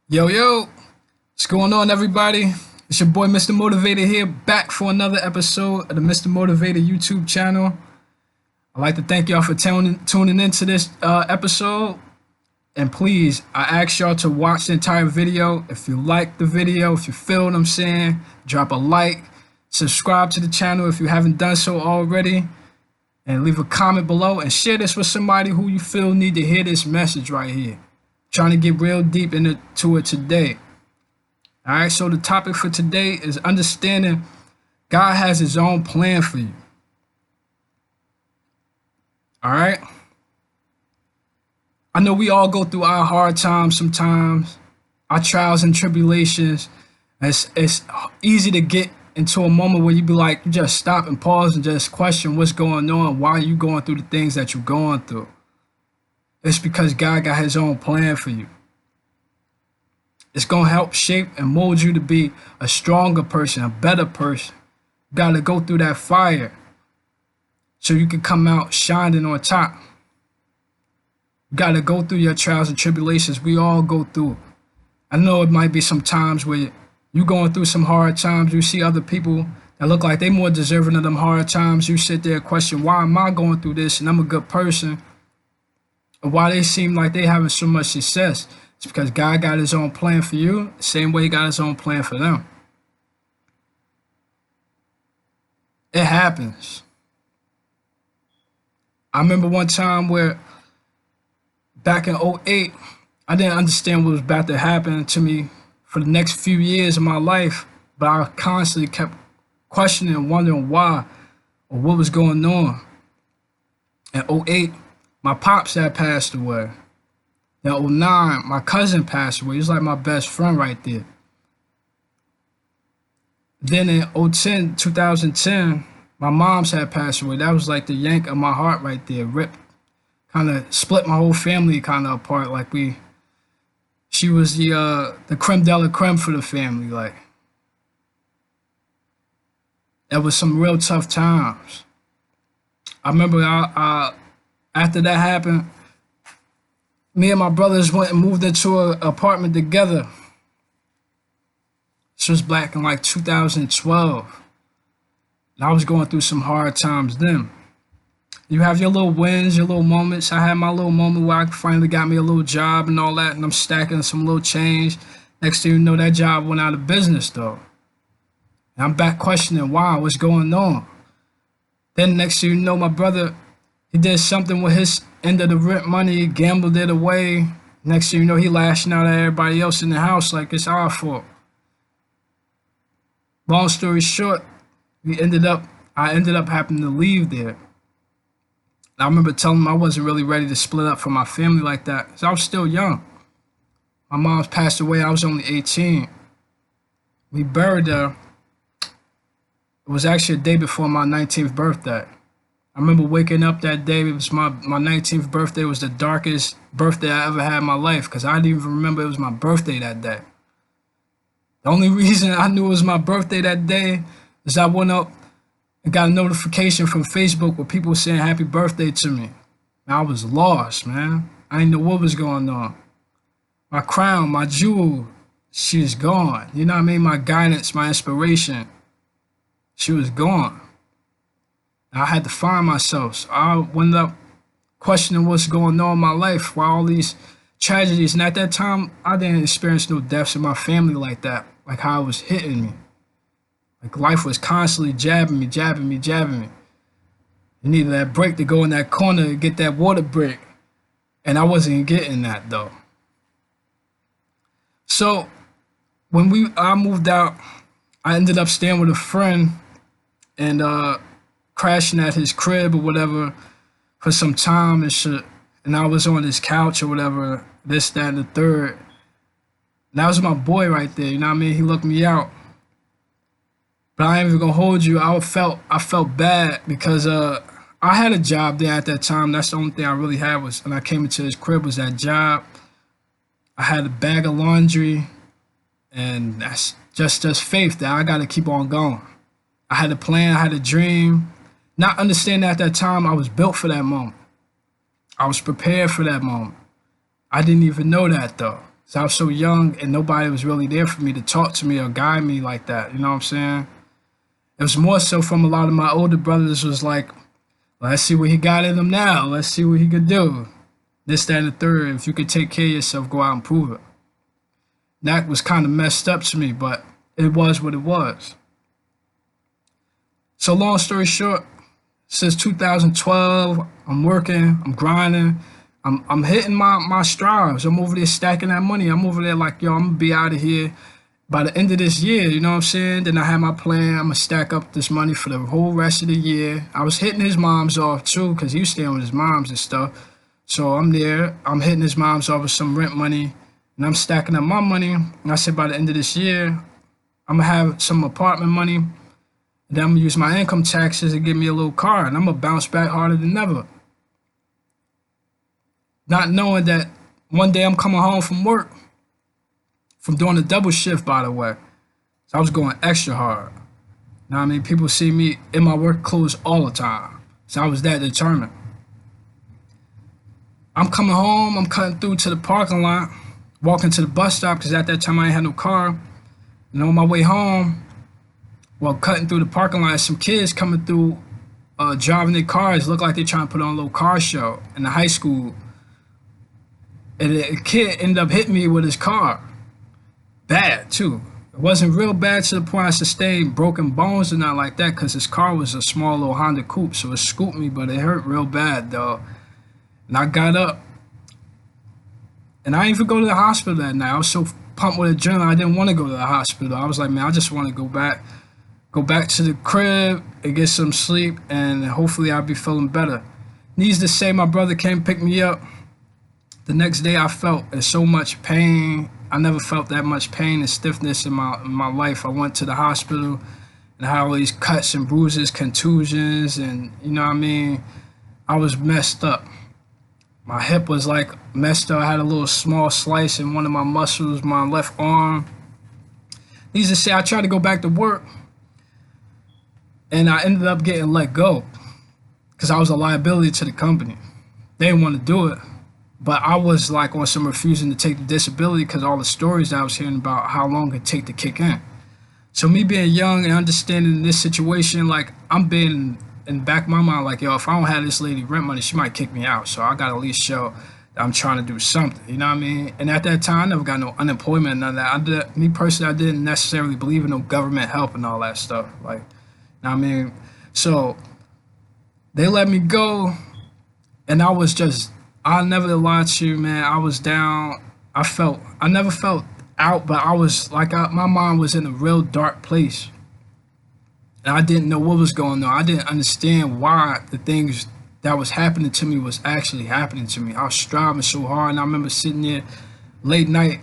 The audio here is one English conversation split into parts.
Yo, yo, what's going on, everybody? It's your boy, Mr. Motivator, here, back for another episode of the Mr. Motivator YouTube channel. I'd like to thank y'all for tuning into this episode. And please, I ask y'all to watch the entire video. If you like the video, if you feel what I'm saying, drop a like, subscribe to the channel if you haven't done so already, and leave a comment below and share this with somebody who you feel need to hear this message right here. Trying to get real deep into it today. All right, so the topic for today is understanding God has his own plan for you. All right. I know we all go through our hard times sometimes, our trials and tribulations. It's easy to get into a moment where you be like, you just stop and pause and just question what's going on, why are you going through the things that you're going through. It's because God got his own plan for you. It's going to help shape and mold you to be a stronger person, a better person. You got to go through that fire so you can come out shining on top. You got to go through your trials and tribulations. We all go through it. I know it might be some times where you're going through some hard times. You see other people that look like they're more deserving of them hard times. You sit there and question, why am I going through this and I'm a good person? And why they seem like they having so much success? It's because God got his own plan for you, the same way he got his own plan for them. It happens. I remember one time where back in '08, I didn't understand what was about to happen to me for the next few years of my life, but I constantly kept questioning and wondering why or what was going on. In '08, my pops had passed away. In '09, my cousin passed away. He was like my best friend right there. Then in 2010, my mom's had passed away. That was like the yank of my heart right there. Ripped, kind of split my whole family kind of apart. Like she was the creme de la creme for the family. Like, it was some real tough times. I remember after that happened, me and my brothers went and moved into an apartment together. This was back in like 2012. And I was going through some hard times then. You have your little wins, your little moments. I had my little moment where I finally got me a little job and all that, and I'm stacking some little change. Next thing you know, that job went out of business though. And I'm back questioning why, what's going on. Then next thing you know, my brother, he did something with his end of the rent money, gambled it away. Next thing you know, he lashing out at everybody else in the house like it's our fault. Long story short, I ended up having to leave there. I remember telling him I wasn't really ready to split up from my family like that, because I was still young. My mom's passed away, I was only 18. We buried her. It was actually a day before my 19th birthday. I remember waking up that day. It was my 19th birthday. It was the darkest birthday I ever had in my life because I didn't even remember it was my birthday that day. The only reason I knew it was my birthday that day is I went up and got a notification from Facebook with people saying happy birthday to me. And I was lost, man. I didn't know what was going on. My crown, my jewel, she was gone. You know what I mean? My guidance, my inspiration, she was gone. I had to find myself. So I went up questioning what's going on in my life, why all these tragedies. And at that time, I didn't experience no deaths in my family like that, like how it was hitting me. Like life was constantly jabbing me, jabbing me, jabbing me. You needed that break to go in that corner and get that water break. And I wasn't getting that though. So when I moved out, I ended up staying with a friend and crashing at his crib or whatever for some time and shit. And I was on his couch or whatever, this, that, and the third. And that was my boy right there, you know what I mean? He looked me out. But I ain't even gonna hold you. I felt bad because I had a job there at that time. That's the only thing I really had was when I came into his crib was that job. I had a bag of laundry, and that's just faith that I gotta keep on going. I had a plan, I had a dream. Not understanding at that time I was built for that moment. I was prepared for that moment. I didn't even know that though. So I was so young and nobody was really there for me to talk to me or guide me like that. You know what I'm saying? It was more so from a lot of my older brothers was like, let's see what he got in him now. Let's see what he could do. This, that, and the third. If you could take care of yourself, go out and prove it. That was kind of messed up to me, but it was what it was. So long story short, since 2012, I'm working, I'm grinding, I'm hitting my strides. I'm over there stacking that money. I'm over there like, yo, I'm gonna be out of here by the end of this year, you know what I'm saying? Then I had my plan. I'm gonna stack up this money for the whole rest of the year. I was hitting his mom's off too, because he was staying with his moms and stuff. So I'm there, I'm hitting his mom's off with some rent money, and I'm stacking up my money. And I said by the end of this year, I'm gonna have some apartment money. And then I'm gonna use my income taxes to get me a little car, and I'm gonna bounce back harder than ever. Not knowing that one day I'm coming home from work, from doing a double shift, by the way. So I was going extra hard. Know what I mean? People see me in my work clothes all the time. So I was that determined. I'm coming home, I'm cutting through to the parking lot, walking to the bus stop, because at that time I ain't had no car. And on my way home, while cutting through the parking lot, some kids coming through, driving their cars, look like they're trying to put on a little car show in the high school. And a kid ended up hitting me with his car. Bad, too. It wasn't real bad to the point I sustained broken bones or nothing like that, because his car was a small little Honda Coupe, so it scooped me, but it hurt real bad, though. And I got up, and I didn't even go to the hospital that night. I was so pumped with adrenaline, I didn't want to go to the hospital. I was like, man, I just want to go back to the crib and get some sleep, and hopefully I'll be feeling better. Needs to say, my brother came pick me up. The next day I felt so much pain. I never felt that much pain and stiffness in my life. I went to the hospital and had all these cuts and bruises, contusions, and you know what I mean? I was messed up. My hip was like messed up. I had a little small slice in one of my muscles, my left arm. Needs to say, I tried to go back to work, and I ended up getting let go because I was a liability to the company. They didn't want to do it, but I was like on some refusing to take the disability because all the stories that I was hearing about how long it take to kick in. So me being young and understanding this situation, like I'm being in the back of my mind, like, yo, if I don't have this lady rent money, she might kick me out. So I got to at least show that I'm trying to do something. You know what I mean? And at that time, I never got no unemployment, none of that. Me personally, I didn't necessarily believe in no government help and all that stuff. Like, you know what I mean? So they let me go, and I was just, I'll never lie to you, man. I was down. I never felt out, but I was like, my mind was in a real dark place. And I didn't know what was going on. I didn't understand why the things that was happening to me was actually happening to me. I was striving so hard, and I remember sitting there late night,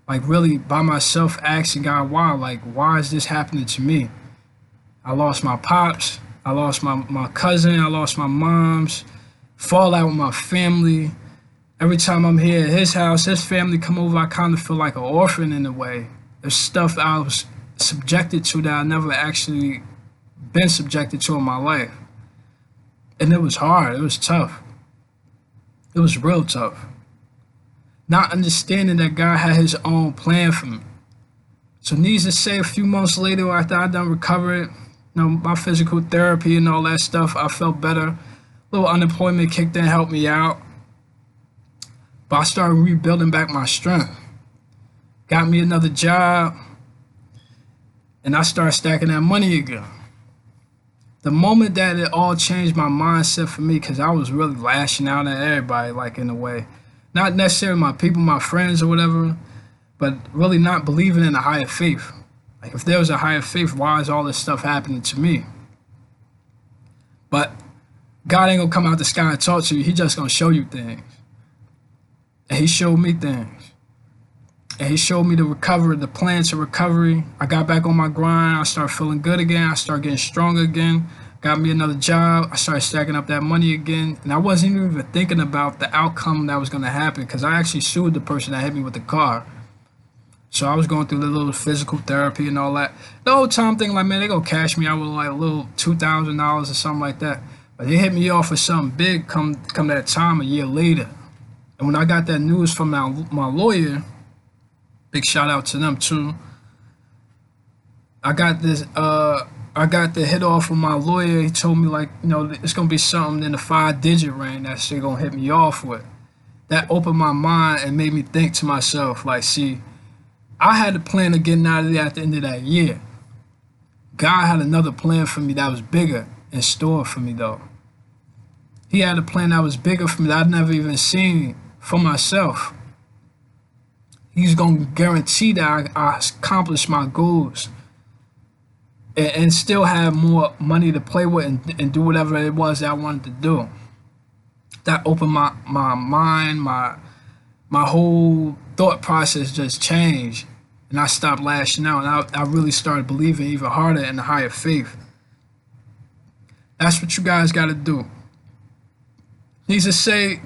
like really by myself, asking God, why is this happening to me? I lost my pops, I lost my cousin, I lost my mom's, fallout with my family. Every time I'm here at his house, his family come over, I kind of feel like an orphan in a way. There's stuff I was subjected to that I never actually been subjected to in my life. And it was hard. It was tough. It was real tough. Not understanding that God had his own plan for me. So needs to say, a few months later, after I done recovered, my physical therapy and all that stuff, I felt better. A little unemployment kicked in, helped me out. But I started rebuilding back my strength. Got me another job, and I started stacking that money again. The moment that it all changed my mindset for me, because I was really lashing out at everybody, like in a way. Not necessarily my people, my friends or whatever, but really not believing in a higher faith. Like if there was a higher faith, why is all this stuff happening to me? But God ain't gonna come out the sky and talk to you. He just gonna show you things. And he showed me things. And he showed me the plan to recovery. I got back on my grind. I started feeling good again. I started getting strong again. Got me another job. I started stacking up that money again. And I wasn't even thinking about the outcome that was going to happen, because I actually sued the person that hit me with the car. So I was going through the little physical therapy and all that. The whole time thinking like, man, they gonna cash me out with like a little $2,000 or something like that. But they hit me off with something big come that time a year later. And when I got that news from my lawyer, Big shout out to them too. I got this. I got the hit off with my lawyer. He told me like, it's gonna be something in the 5-digit range that shit gonna hit me off with. That opened my mind and made me think to myself, like, see, I had a plan of getting out of there at the end of that year. God had another plan for me that was bigger in store for me though. He had a plan that was bigger for me that I'd never even seen for myself. He's gonna guarantee that I accomplish my goals and still have more money to play with and do whatever it was that I wanted to do. That opened my mind, my whole thought process just changed. And I stopped lashing out and I really started believing even harder in the higher faith. That's what you guys got to do. Needs to say,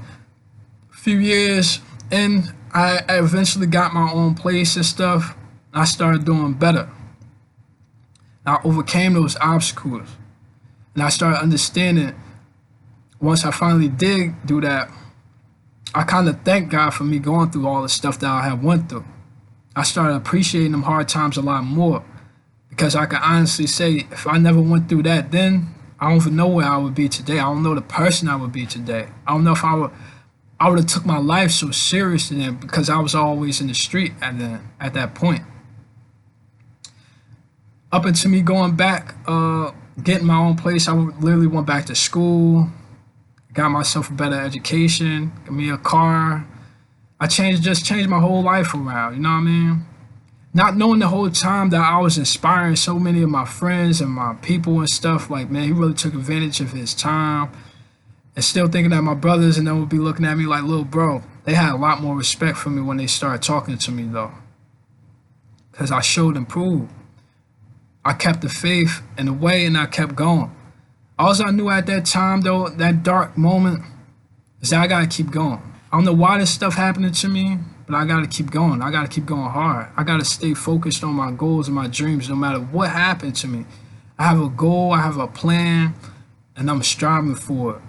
a few years in, I eventually got my own place and stuff. I started doing better. I overcame those obstacles. And I started understanding, once I finally did do that, I kind of thank God for me going through all the stuff that I have went through. I started appreciating them hard times a lot more because I can honestly say if I never went through that then, I don't even know where I would be today. I don't know the person I would be today. I don't know if I would have took my life so seriously then because I was always in the street at that point. Up until me going back, getting my own place, I literally went back to school, got myself a better education, got me a car. I just changed my whole life around, you know what I mean? Not knowing the whole time that I was inspiring so many of my friends and my people and stuff, like, man, he really took advantage of his time. And still thinking that my brothers and them would be looking at me like, little bro, they had a lot more respect for me when they started talking to me, though. Because I showed and proved. I kept the faith in the way and I kept going. All I knew at that time, though, that dark moment, is that I got to keep going. I don't know why this stuff happening to me, but I got to keep going. I got to keep going hard. I got to stay focused on my goals and my dreams no matter what happened to me. I have a goal, I have a plan, and I'm striving for it.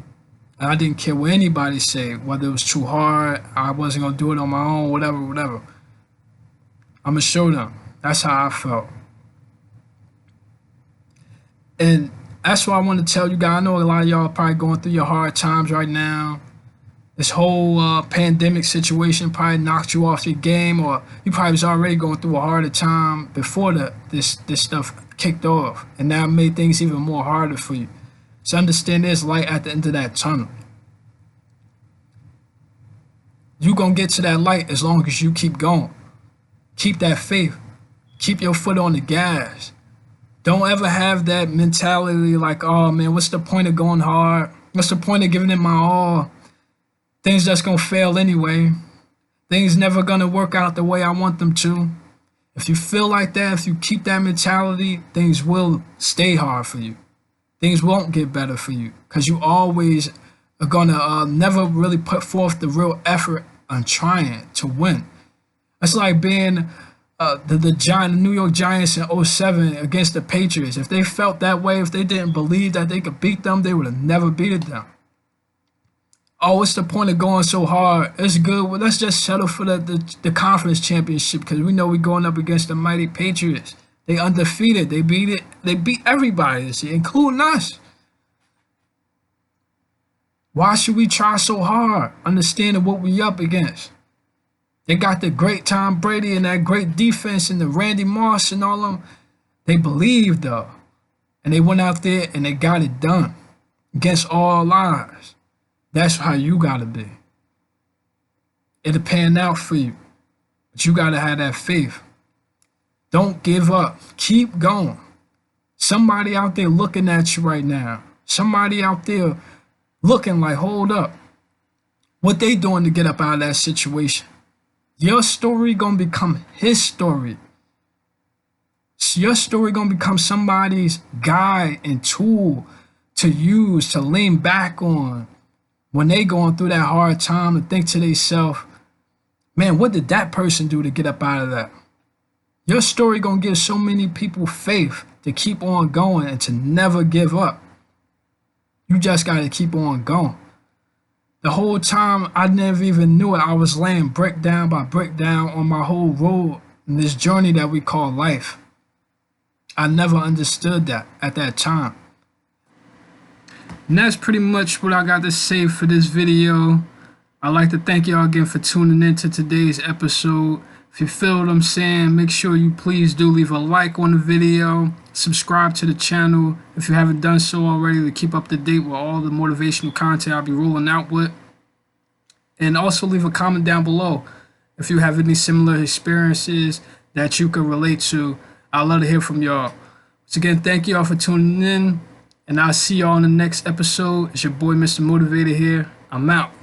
And I didn't care what anybody said, whether it was too hard, I wasn't going to do it on my own, whatever. I'm going to show them. That's how I felt. And that's why I want to tell you guys. I know a lot of y'all are probably going through your hard times right now. This whole pandemic situation probably knocked you off your game, or you probably was already going through a harder time before this stuff kicked off, and now it made things even more harder for you. So understand there's light at the end of that tunnel. You're going to get to that light as long as you keep going. Keep that faith. Keep your foot on the gas. Don't ever have that mentality like, oh man, what's the point of going hard? What's the point of giving it my all? Things just gonna fail anyway. Things never gonna work out the way I want them to. If you feel like that, if you keep that mentality, things will stay hard for you. Things won't get better for you because you always are gonna never really put forth the real effort on trying to win. It's like being the New York Giants in '07 against the Patriots. If they felt that way, if they didn't believe that they could beat them, they would have never beaten them. Oh, what's the point of going so hard? It's good. Well, let's just settle for the conference championship because we know we're going up against the mighty Patriots. They undefeated. They beat everybody this year, including us. Why should we try so hard, understanding what we up against? They got the great Tom Brady and that great defense and the Randy Moss and all them. They believed though, and they went out there and they got it done against all odds. That's how you gotta be. It'll pan out for you, but you gotta have that faith. Don't give up. Keep going. Somebody out there looking at you right now. Somebody out there looking like, hold up. What they doing to get up out of that situation? Your story gonna become his story. Your story gonna become somebody's guide and tool to use, to lean back on when they going through that hard time and think to themselves, man, what did that person do to get up out of that? Your story gonna give so many people faith to keep on going and to never give up. You just gotta keep on going. The whole time I never even knew it. I was laying brick down by brick down on my whole road in this journey that we call life. I never understood that at that time. And that's pretty much what I got to say for this video. I'd like to thank y'all again for tuning in to today's episode. If you feel what I'm saying, make sure you please do leave a like on the video. Subscribe to the channel if you haven't done so already, to keep up to date with all the motivational content I'll be rolling out with. And also leave a comment down below if you have any similar experiences that you can relate to. I'd love to hear from y'all. Once again, thank y'all for tuning in, and I'll see y'all in the next episode. It's your boy, Mr. Motivator here. I'm out.